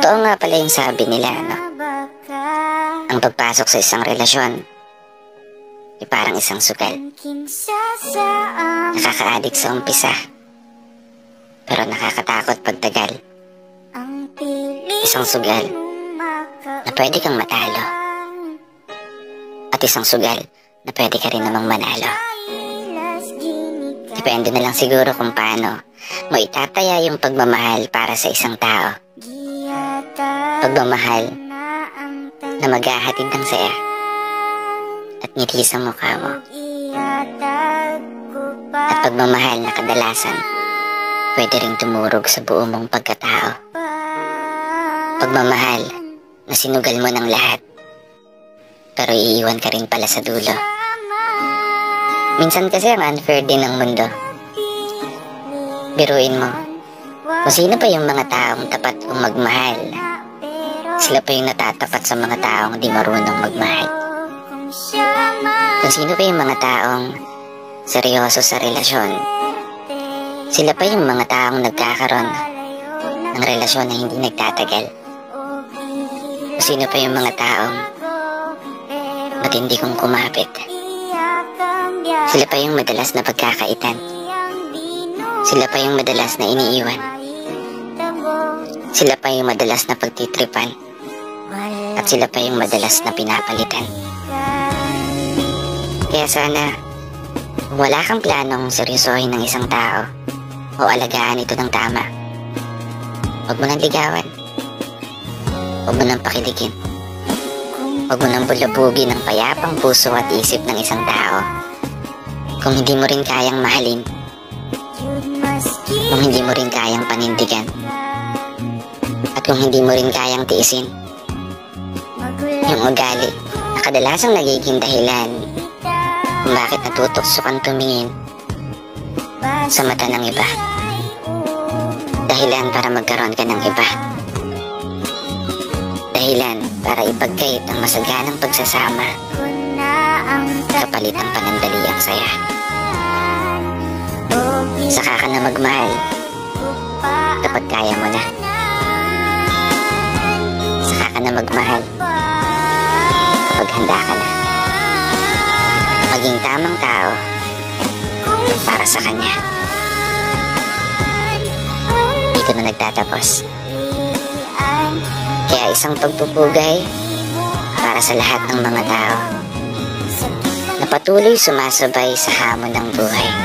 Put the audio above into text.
Totoo nga pala yung sabi nila, no? Ang pagpasok sa isang relasyon ay parang isang sugal. Nakaka-addict sa umpisa, pero nakakatakot pagtagal. Isang sugal na pwede kang matalo, at isang sugal na pwede ka rin namang manalo. Depende na lang siguro kung paano mo itataya yung pagmamahal para sa isang tao. Pagmamahal na maghahatid ng saya at ngiti sa mukha mo. At pagmamahal na kadalasan pwede ring tumurog sa buo mong pagkatao. Pagmamahal na sinugal mo ng lahat, pero iiwan ka rin pala sa dulo. Minsan kasi ang unfair din ng mundo. Biruin mo, kung sino pa yung mga taong tapat kung magmahal, sila pa yung natatapat sa mga taong di marunong magmahal. Kung sino pa yung mga taong seryoso sa relasyon, sila pa yung mga taong nagkakaroon ng relasyon na hindi nagtatagal. Kung sino pa yung mga taong matindi kong kumapit, sila pa yung madalas na pagkakaitan. Sila pa yung madalas na iniiwan. Sila pa yung madalas na pagtitripan. At sila pa yung madalas na pinapalitan. Kaya sana, kung wala kang planong seryosohin ng isang tao o alagaan ito ng tama, huwag mo nang ligawan. Huwag mo nang pakiligin. Huwag mo nang bulabugin ang payapang puso at isip ng isang tao. Kung hindi mo rin kayang mahalin, kung hindi mo rin kayang panindigan, at kung hindi mo rin kayang tiisin yung ugali na kadalasang nagiging dahilan kung bakit natutokso kang tumingin sa mata ng iba. Dahilan para magkaroon ka ng iba. Dahilan para ipagkait ang masaganang pagsasama kapalit ang panandaliang saya. Saka ka na magmahal kapag kaya mo na. Saka ka na magmahal kapag handa ka na. Maging tamang tao para sa kanya. Dito na nagtatapos. Kaya isang pagpupugay para sa lahat ng mga tao na patuloy sumasabay sa hamon ng buhay.